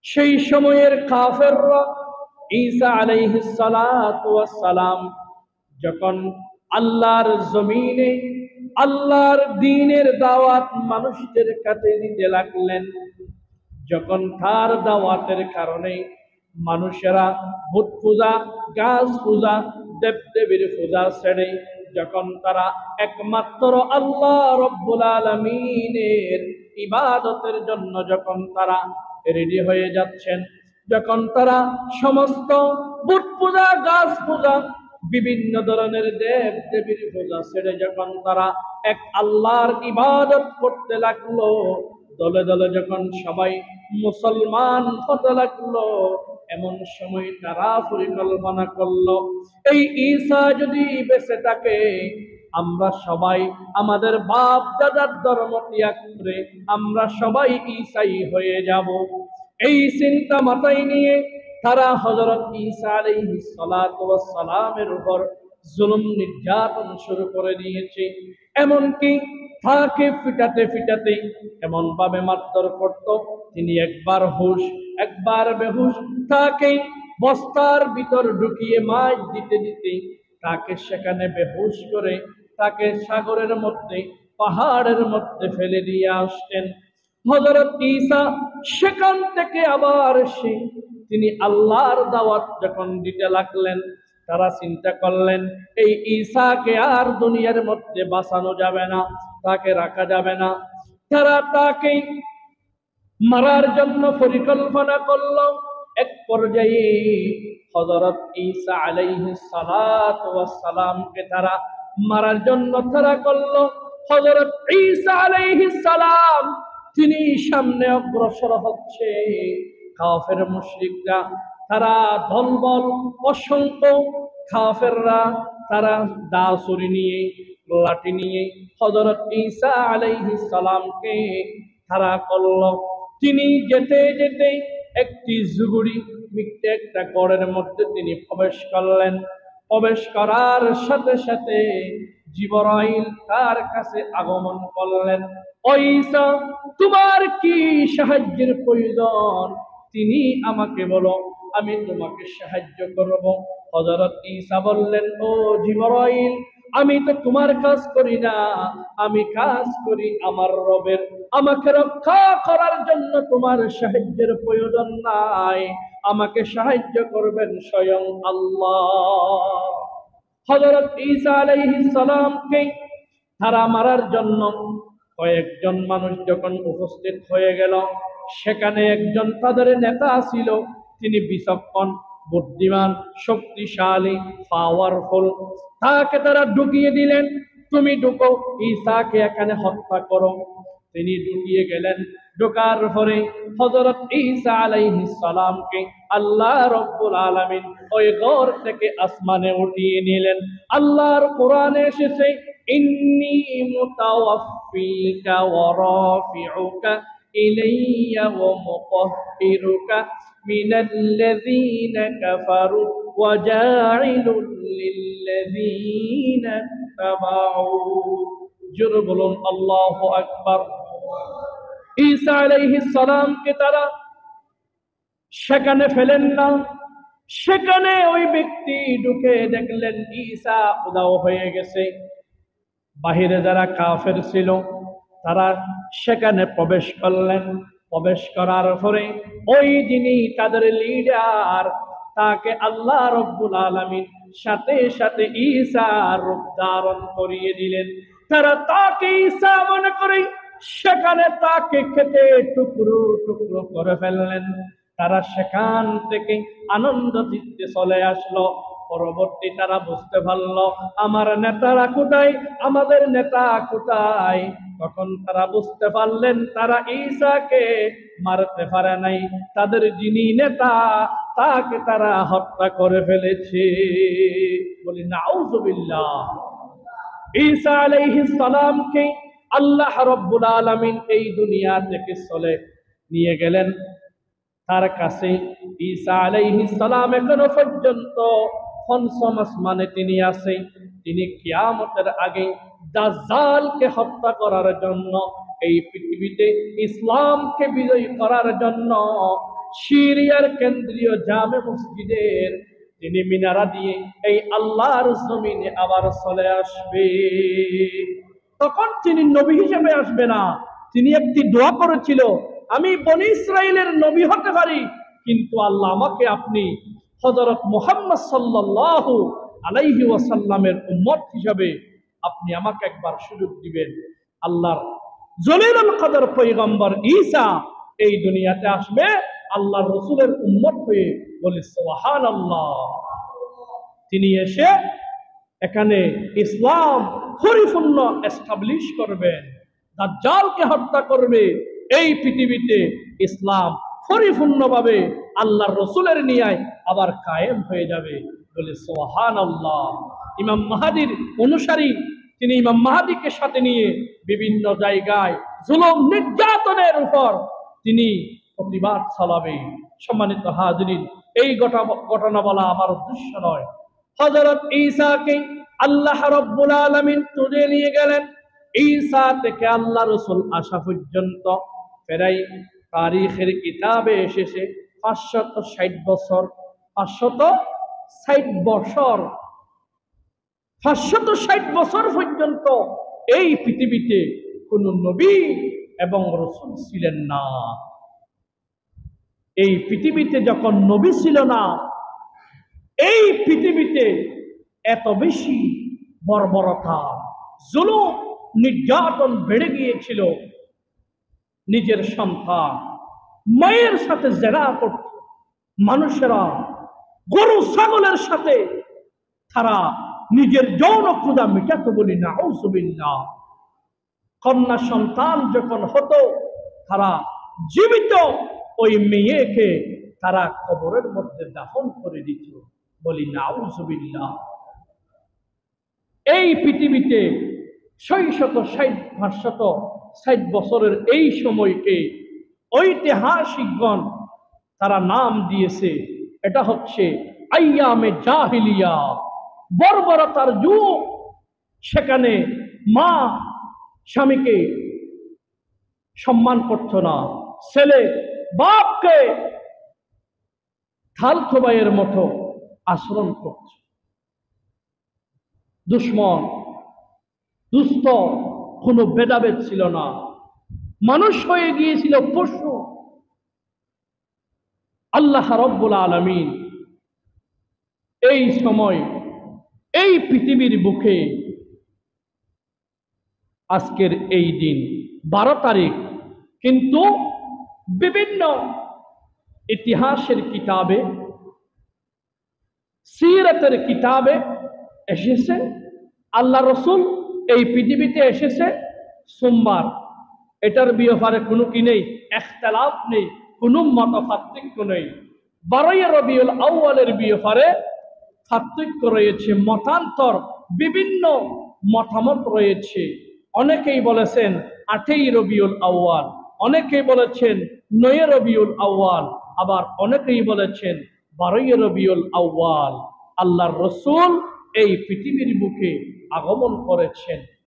সেই সময়ের কাফেররা ঈসা আলাইহিস সালাতু ওয়াস সালাম যখন আল্লাহর জমিনে আল্লাহর দ্বীনের দাওয়াত মানুষদের কাছে দিতে লাগলেন, যখন তার দাওয়াতের কারণে মানুষেরা ভূত পূজা, গাছ পূজা, দেবদেবীর পূজা ছেড়ে যখন তারা একমাত্র আল্লাহ রব্বুল আলামিনের ইবাদতের জন্য যখন তারা রেডি হয়ে যাচ্ছেন, যখন তারা সমস্ত ভূত পূজা, গাছ পূজা, বিভিন্ন ধরনের দেব দেবীর পূজা ছেড়ে যখন তারা এক আল্লাহর ইবাদত করতে লাগলো, দলে দলে যখন সবাই মুসলমান হতে লাগলো, এমন সময় তারা পরিকল্পনা করলো, এই ঈসা যদি বেঁচে থাকে, আমরা সবাই আমাদের বাপ দাদার ধর্ম ত্যাগ করে আমরা সবাই ঈসাই হয়ে যাব। এই চিন্তা মাথায় নিয়ে তারা হযরত ঈসা আলাইহিস সালাতু ওয়াস সালামের উপর জুলুম নির্যাতন শুরু করে দিয়েছে। এমনকি তাকে ফিটাতে ফিটাতে এমন ভাবে মারধর করত, তিনি একবার হুশ একবার বেহুশ, তাকে বস্তার ভিতর ঢুকিয়ে মাছ দিতে দিতে তাকে সেখানে বেহুশ করে তাকে সাগরের মধ্যে, পাহাড়ের মধ্যে ফেলে দিয়ে আসতেন। হযরত ঈসা সেখান থেকে আবার তিনি আল্লাহর দাওয়াত যখন দিতে লাগলেন, তারা চিন্তা করলেন এই ঈসাকে আর দুনিয়ার মধ্যে বাঁচানো যাবে না, তাকে রাখা যাবে না। তারা তাকে মারার জন্য পরিকল্পনা করলো। এক পর্যায়ে হযরত ঈসা আলাইহিস সালাতু ওয়াস সালামকে তারা মারার জন্য তারা করলো। হযরত ঈসা আলাইহিস সালাম তিনি সামনে অগ্রসর হচ্ছে, কাফের মুশরিকরা তারা দলবল অসংখ্য কাফেররা তারা দা ছুরি নিয়ে, লাঠি নিয়ে হযরত ঈসা আলাইহিস সালামকে তারা করলো। তিনি যেতে যেতে একটি জুগুড়ি মিটে একটা গড়ের মধ্যে তিনি প্রবেশ করলেন। প্রবেশ করার সাথে সাথে জিবরাইল তার কাছে আগমন করলেন। ও ঈসা, তোমার কি সাহায্যের প্রয়োজন? তিনি আমাকে বলো, আমি তোমাকে সাহায্য করব। হযরত ঈসা বললেন, ও জিবরাইল, আমি তো তোমার কাজ করি না, আমি কাজ করি আমার রবের। আমাকে রক্ষা করার জন্য তোমার সাহায্যের প্রয়োজন নাই, আমাকে সাহায্য করবেন স্বয়ং আল্লাহ। হযরত ঈসা আলাইহিস সালামকে তারা মারার জন্য কয়েকজন মানুষ যখন উপস্থিত হয়ে গেল, সেখানে একজন তাদের নেতা ছিল, তিনি বিচক্ষণ, বুদ্ধিমান, শক্তিশালী, পাওয়ারফুল। তাকে তারা ঢুকিয়ে দিলেন, তুমি ঢুকো, ঈসাকে এখানে হত্যা করো। তিনি ঢুকিয়ে গেলেন। ঢোকার পরে হযরত ঈসা আলাইহিস সালামকে আল্লাহ রাব্বুল আলামিন ওই ঘর থেকে আসমানে উঠিয়ে নিলেন। আল্লাহর কোরআনে এসেছে, ইন্নী মুতাওয়াফফিকা ওয়া রাফিউকা ইলাইয়া ওয়া মুতাহহিরুকা মিনাল্লাযীনা কাফারু ওয়া জাইলুল লিল্লাযীনা তাবাউ। জোরে বলুন আল্লাহু আকবার। ঈসা আলাইহিস সালামকে তারা সেখানে ফেলেন না, সেখানে ওই ব্যক্তি ঢুকে দেখলেন ঈসা উধাও হয়ে গেছে। বাহিরে যারা কাফের ছিল তারা সেখানে প্রবেশ করলেন। প্রবেশ করার পরে ওই যিনি তাদের লিডার, তাকে আল্লাহ রাব্বুল আলামিন সাথে সাথে ঈসার রূপ ধারণ করিয়ে দিলেন। তারা তাকে ঈসা মনে করে সেখানে তাকে কেটে টুকরো টুকরো করে ফেললেন। তারা সেখান থেকে আনন্দ চিত্তে চলে আসলো। পরবর্তী তারা বুঝতে পারলো আমার নেতারা কোথায়, আমাদের নেতা কোথায়। তখন তারা বুঝতে পারলেন তারা ঈসাকে মারতে পারে নাই, তাদের যিনি নেতা তাকে তারা হত্যা করে ফেলেছে। বলি নাউযুবিল্লাহ। ঈসা আলাইহিস সালামকে আল্লাহ রাব্বুল আলামিন এই দুনিয়া থেকে চলে নিয়ে গেলেন। তার কাছে ঈসা আলাইহিস সালাম এখনো পর্যন্ত পঞ্চম আসমানে তিনি আছে। তিনি কিয়ামতের আগে দাজ্জালকে হত্যা করার জন্য, এই পৃথিবীতে ইসলামকে বিজয়ী করার জন্য সিরিয়ার কেন্দ্রীয় জামে মসজিদের তিনি মিনারা দিয়ে এই আল্লাহর জমিনে আবার চলে আসবে। তখন তিনি নবী হিসেবে আসবে না, তিনি একটি দোয়া করেছিল, আমি বনী ইসরাইলের নবী হতে পারি, কিন্তু আল্লাহ আমাকে আপনি হযরত মুহাম্মদ সাল্লাল্লাহু আলাইহি ওয়াসাল্লামের উম্মত হিসাবে আপনি আমাকে একবার সুযোগ দিবেন। আল্লাহর জলিলুল কদর পয়গম্বর ঈসা এই দুনিয়াতে আসবে আল্লাহর রাসূলের উম্মত হয়ে, বলি সুবহানাল্লাহ। তিনি এসে এখানে ইসলাম পরিপূর্ণ এস্টাবলিশ করবেন, দাজ্জালকে হত্যা করবে, এই পৃথিবীতে ইসলাম পরিপূর্ণভাবে আল্লাহর রাসূলের নিয়ায় আবার কায়েম হয়ে যাবে, বলে সুবহানাল্লাহ। ইমাম মাহদীর অনুসারী, তিনি ইমাম মাহদীকে সাথে নিয়ে বিভিন্ন জায়গায় জুলুম নির্যাতনের উপর তিনি প্রতিবাদ চালাবে। সম্মানিত হাজিরিন, এই ঘটনা বলা আমার উদ্দেশ্য নয়। হযরত ঈসাকে আল্লাহ রাব্বুল আলামিন তুলে নিয়ে গেলেন। ঈসা থেকে আল্লাহ রাসূল আসা পর্যন্ত প্রায় তারিখের কিতাবে এসেছে 560 বছর। 560 বছর, 560 বছর পর্যন্ত এই পৃথিবীতে কোন নবী এবং রাসূল ছিলেন না। এই পৃথিবীতে যখন নবী ছিল না, এই পৃথিবীতে এত বেশি বর্বরতা, জুলুম, নির্যাতন বেড়ে গিয়েছিল। নিজের সন্তান মায়ের সাথে জেনা করত, মানুষেরা গরু ছাগলের সাথে তারা নিজের যৌন ক্ষুধা মিটাতো, বলি নাউযুবিল্লাহ। কন্যা সন্তান যখন হতো, তারা জীবিত ওই মেয়েকে তারা কবরের মধ্যে দাফন করে দিত, বলি নাউযুবিল্লাহ। এই পৃথিবীতে 560 বছরের এই সময়কে ঐতিহাসিকগণ তারা নাম দিয়েছে, এটা হচ্ছে আইয়ামে জাহিলিয়া, বর্বরতার যুগ। সেখানে মা স্বামীকে সম্মান করত না, ছেলে বাপকে খালতো ভাইয়ের মতো আচরণ করত। দুশ্মন দুস্থ কোনো ভেদাভেদ ছিল না, মানুষ হয়ে গিয়েছিল পশু। আল্লাহ রাব্বুল আলামিন এই সময় এই পৃথিবীর বুকে আজকের এই দিন 12 তারিখ, কিন্তু বিভিন্ন ইতিহাসের কিতাবে, সিরাতের কিতাবে এসেছে আল্লাহ রাসূল এই পৃথিবীতে এসেছে সোমবার। এটার ব্যাপারে কোনো কি নেই, ইখতিলাফ নেই, কোনো মতপার্থক্য নেই। 12 রবিউল আউয়ালের ব্যাপারে পার্থক্য রয়েছে, মতান্তর, বিভিন্ন মতামত রয়েছে। অনেকেই বলেছেন 8 রবিউল আউয়াল, অনেকেই বলেছেন 9 রবিউল আউয়াল, আবার অনেকেই বলেছেন 12 রবিউল আউয়াল। আল্লাহর রাসূল এই পৃথিবীর বুকে আগমন করেছেন